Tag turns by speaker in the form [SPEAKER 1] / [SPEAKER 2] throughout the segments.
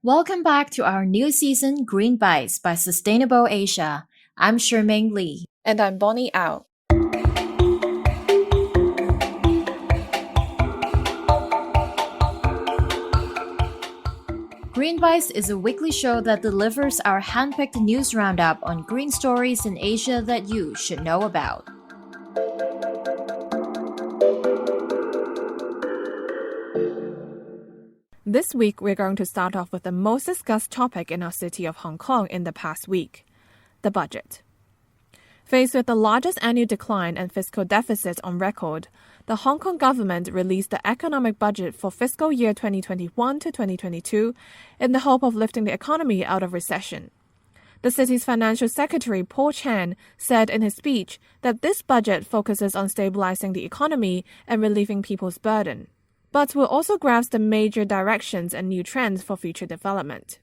[SPEAKER 1] Welcome back to our new season, Greenbites by Sustainable Asia. I'm Chermaine Li.
[SPEAKER 2] And I'm Bonnie Ao.
[SPEAKER 1] Greenbites is a weekly show that delivers our handpicked news roundup on green stories in Asia that you should know about.
[SPEAKER 2] This week, we're going to start off with the most discussed topic in our city of Hong Kong in the past week, the budget. Faced with the largest annual decline and fiscal deficit on record, the Hong Kong government released the economic budget for fiscal year 2021 to 2022 in the hope of lifting the economy out of recession. The city's financial secretary, Paul Chan, said in his speech that this budget focuses on stabilizing the economy and relieving people's burden, but will also grasp the major directions and new trends for future development.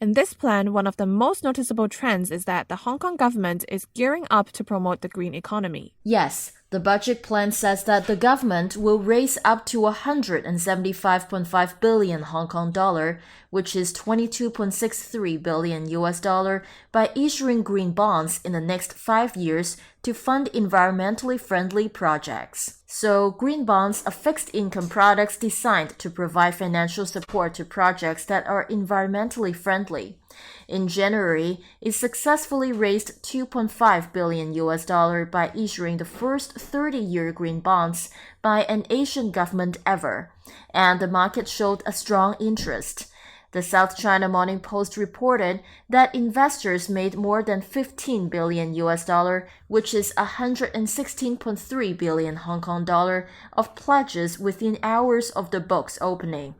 [SPEAKER 2] In this plan, one of the most noticeable trends is that the Hong Kong government is gearing up to promote the green economy.
[SPEAKER 1] Yes, the budget plan says that the government will raise up to 175.5 billion Hong Kong dollar, which is 22.63 billion US dollar, by issuing green bonds in the next 5 years to fund environmentally friendly projects. So, green bonds are fixed income products designed to provide financial support to projects that are environmentally friendly. In January, it successfully raised 2.5 billion US dollar by issuing the first 30-year green bonds by an Asian government ever, and the market showed a strong interest. The South China Morning Post reported that investors made more than 15 billion US dollar, which is 116.3 billion Hong Kong dollar, of pledges within hours of the book's opening.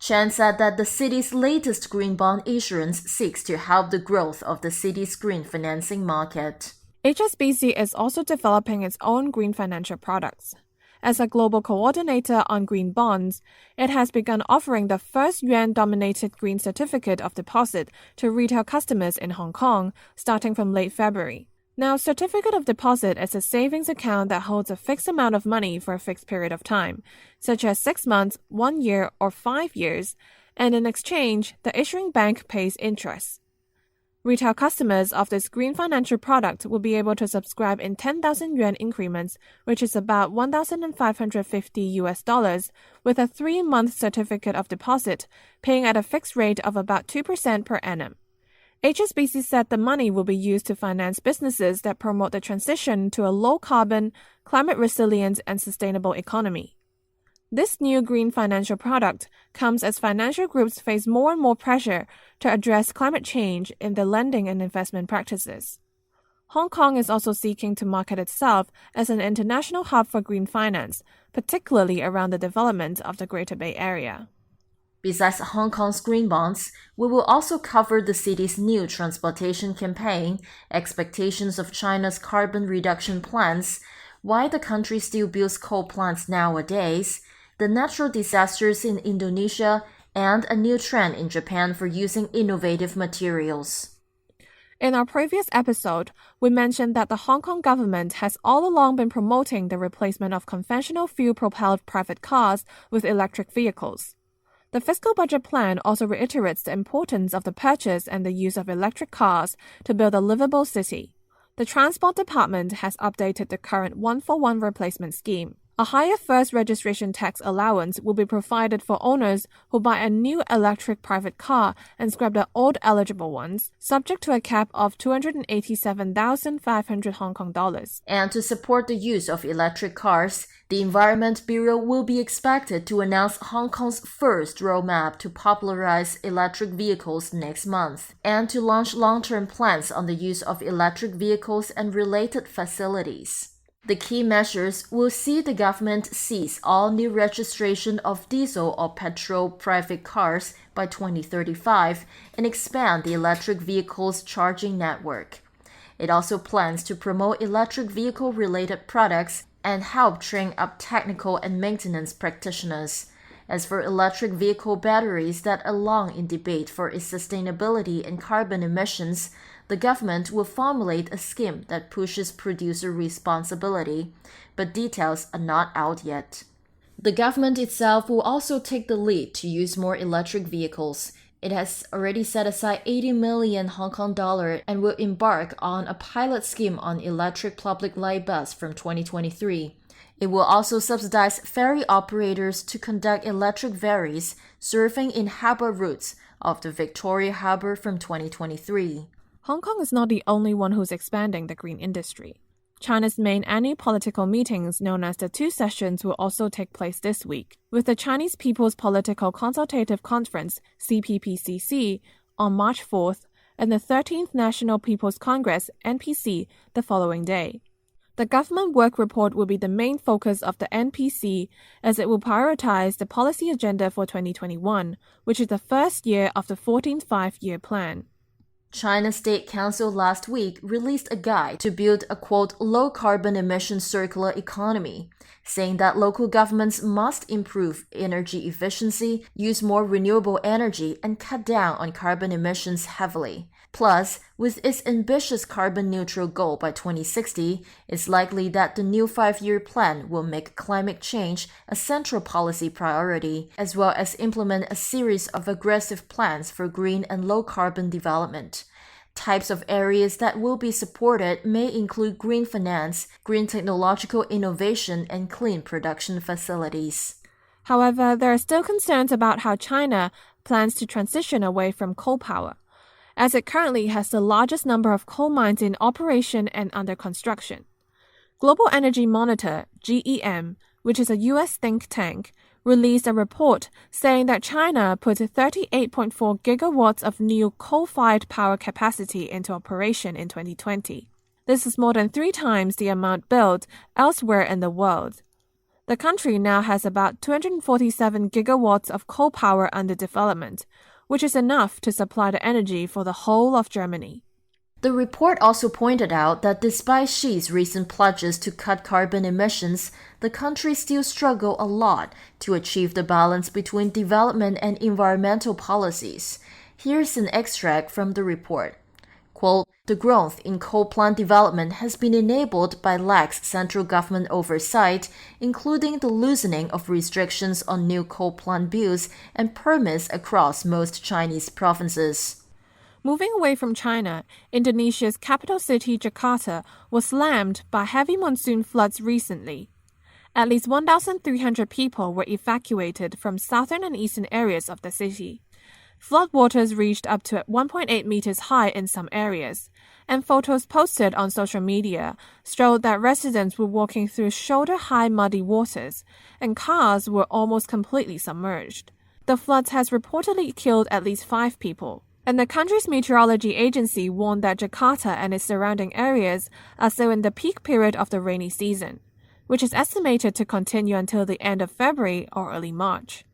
[SPEAKER 1] Chan said that the city's latest green bond issuance seeks to help the growth of the city's green financing market.
[SPEAKER 2] HSBC is also developing its own green financial products. As a global coordinator on green bonds, it has begun offering the first yuan-dominated green certificate of deposit to retail customers in Hong Kong, starting from late February. Now, certificate of deposit is a savings account that holds a fixed amount of money for a fixed period of time, such as 6 months, 1 year, or 5 years, and in exchange, the issuing bank pays interest. Retail customers of this green financial product will be able to subscribe in 10,000 yuan increments, which is about 1,550 US dollars, with a 3-month certificate of deposit, paying at a fixed rate of about 2% per annum. HSBC said the money will be used to finance businesses that promote the transition to a low-carbon, climate-resilient, and sustainable economy. This new green financial product comes as financial groups face more and more pressure to address climate change in their lending and investment practices. Hong Kong is also seeking to market itself as an international hub for green finance, particularly around the development of the Greater Bay Area.
[SPEAKER 1] Besides Hong Kong's green bonds, we will also cover the city's new transportation campaign, expectations of China's carbon reduction plans, why the country still builds coal plants nowadays, the natural disasters in Indonesia, and a new trend in Japan for using innovative materials.
[SPEAKER 2] In our previous episode, we mentioned that the Hong Kong government has all along been promoting the replacement of conventional fuel-propelled private cars with electric vehicles. The fiscal budget plan also reiterates the importance of the purchase and the use of electric cars to build a livable city. The Transport Department has updated the current 1-for-1 replacement scheme. A higher first registration tax allowance will be provided for owners who buy a new electric private car and scrap the old eligible ones, subject to a cap of 287,500 Hong Kong dollars.
[SPEAKER 1] And to support the use of electric cars, the Environment Bureau will be expected to announce Hong Kong's first roadmap to popularize electric vehicles next month, and to launch long-term plans on the use of electric vehicles and related facilities. The key measures will see the government cease all new registration of diesel or petrol private cars by 2035 and expand the electric vehicles charging network. It also plans to promote electric vehicle-related products and help train up technical and maintenance practitioners. As for electric vehicle batteries that are long in debate for its sustainability and carbon emissions, the government will formulate a scheme that pushes producer responsibility, but details are not out yet. The government itself will also take the lead to use more electric vehicles, It has already set aside 80 million Hong Kong dollar and will embark on a pilot scheme on electric public light bus from 2023. It will also subsidize ferry operators to conduct electric ferries serving in harbour routes of the Victoria Harbour from 2023.
[SPEAKER 2] Hong Kong is not the only one who's expanding the green industry. China's main annual political meetings, known as the Two Sessions, will also take place this week, with the Chinese People's Political Consultative Conference, CPPCC, on March 4th, and the 13th National People's Congress, NPC, the following day. The government work report will be the main focus of the NPC, as it will prioritize the policy agenda for 2021, which is the first year of the 14th Five-Year Plan.
[SPEAKER 1] China's State Council last week released a guide to build a, quote, low-carbon emission circular economy, saying that local governments must improve energy efficiency, use more renewable energy, and cut down on carbon emissions heavily. Plus, with its ambitious carbon-neutral goal by 2060, it's likely that the new five-year plan will make climate change a central policy priority, as well as implement a series of aggressive plans for green and low-carbon development. Types of areas that will be supported may include green finance, green technological innovation, and clean production facilities.
[SPEAKER 2] However, there are still concerns about how China plans to transition away from coal power, as it currently has the largest number of coal mines in operation and under construction. Global Energy Monitor, GEM, which is a U.S. think tank, released a report saying that China put 38.4 gigawatts of new coal-fired power capacity into operation in 2020. This is more than 3 times the amount built elsewhere in the world. The country now has about 247 gigawatts of coal power under development, which is enough to supply the energy for the whole of Germany.
[SPEAKER 1] The report also pointed out that despite Xi's recent pledges to cut carbon emissions, the country still struggles a lot to achieve the balance between development and environmental policies. Here's an extract from the report. Quote, the growth in coal plant development has been enabled by lax central government oversight, including the loosening of restrictions on new coal plant builds and permits across most Chinese provinces.
[SPEAKER 2] Moving away from China, Indonesia's capital city Jakarta was slammed by heavy monsoon floods recently. At least 1,300 people were evacuated from southern and eastern areas of the city. Floodwaters reached up to 1.8 meters high in some areas, and photos posted on social media showed that residents were walking through shoulder-high muddy waters, and cars were almost completely submerged. The floods has reportedly killed at least 5 people, and the country's meteorology agency warned that Jakarta and its surrounding areas are still in the peak period of the rainy season, which is estimated to continue until the end of February or early March.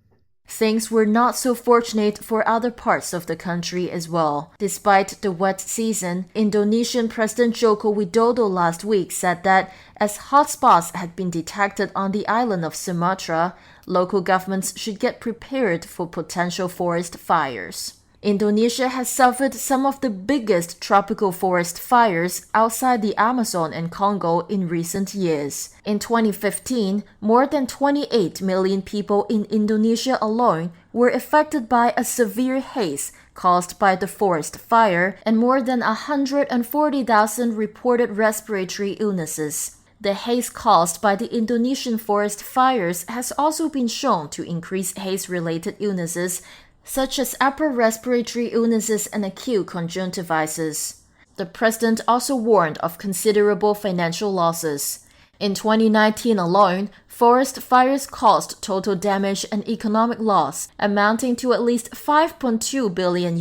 [SPEAKER 1] Things were not so fortunate for other parts of the country as well. Despite the wet season, Indonesian President Joko Widodo last week said that as hotspots had been detected on the island of Sumatra, local governments should get prepared for potential forest fires. Indonesia has suffered some of the biggest tropical forest fires outside the Amazon and Congo in recent years. In 2015, more than 28 million people in Indonesia alone were affected by a severe haze caused by the forest fire, and more than 140,000 reported respiratory illnesses. The haze caused by the Indonesian forest fires has also been shown to increase haze-related illnesses such as upper respiratory illnesses and acute conjunctivitis. The president also warned of considerable financial losses. In 2019 alone, forest fires caused total damage and economic loss amounting to at least $5.2 billion,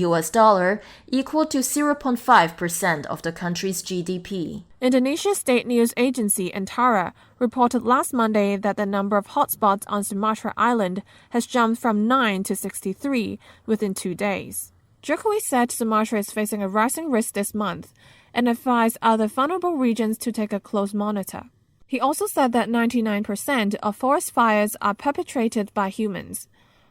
[SPEAKER 1] equal to 0.5% of the country's GDP.
[SPEAKER 2] Indonesia's state news agency Antara reported last Monday that the number of hotspots on Sumatra Island has jumped from 9 to 63 within 2 days. Jokowi said Sumatra is facing a rising risk this month and advised other vulnerable regions to take a close monitor. He also said that 99% of forest fires are perpetrated by humans.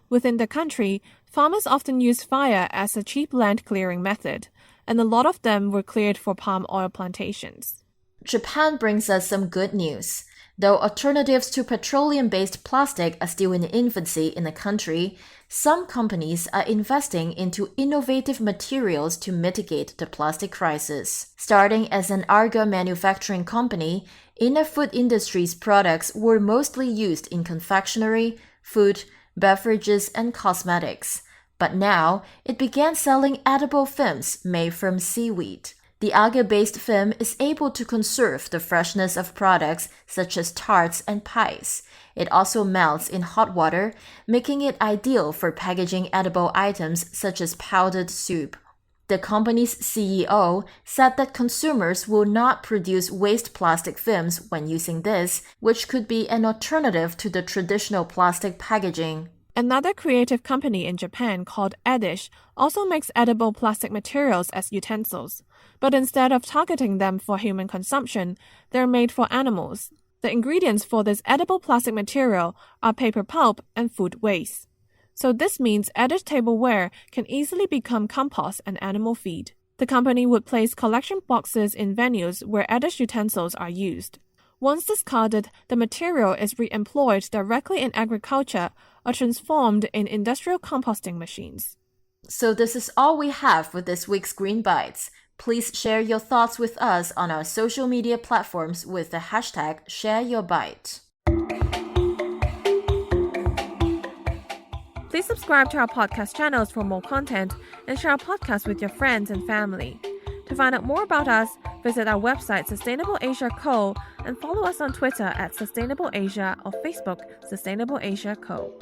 [SPEAKER 2] Within the country, farmers often use fire as a cheap land clearing method, and a lot of them were cleared for palm oil plantations.
[SPEAKER 1] Japan brings us some good news. Though alternatives to petroleum-based plastic are still in infancy in the country, Some companies are investing into innovative materials to mitigate the plastic crisis. Starting as an Arga manufacturing company, Inner Food Industries products were mostly used in confectionery, food, beverages, and cosmetics. But now, it began selling edible films made from seaweed. The algae-based film is able to conserve the freshness of products such as tarts and pies. It also melts in hot water, making it ideal for packaging edible items such as powdered soup. The company's CEO said that consumers will not produce waste plastic films when using this, which could be an alternative to the traditional plastic packaging.
[SPEAKER 2] Another creative company in Japan called Edish also makes edible plastic materials as utensils, but instead of targeting them for human consumption, they're made for animals. The ingredients for this edible plastic material are paper pulp and food waste. So this means Edish tableware can easily become compost and animal feed. The company would place collection boxes in venues where Edish utensils are used. Once discarded, the material is re-employed directly in agriculture or transformed in industrial composting machines.
[SPEAKER 1] So this is all we have for this week's Greenbites. Please share your thoughts with us on our social media platforms with the hashtag #ShareYourBite.
[SPEAKER 2] Please subscribe to our podcast channels for more content and share our podcast with your friends and family. To find out more about us, visit our website Sustainable Asia Co. and follow us on Twitter at Sustainable Asia or Facebook Sustainable Asia Co.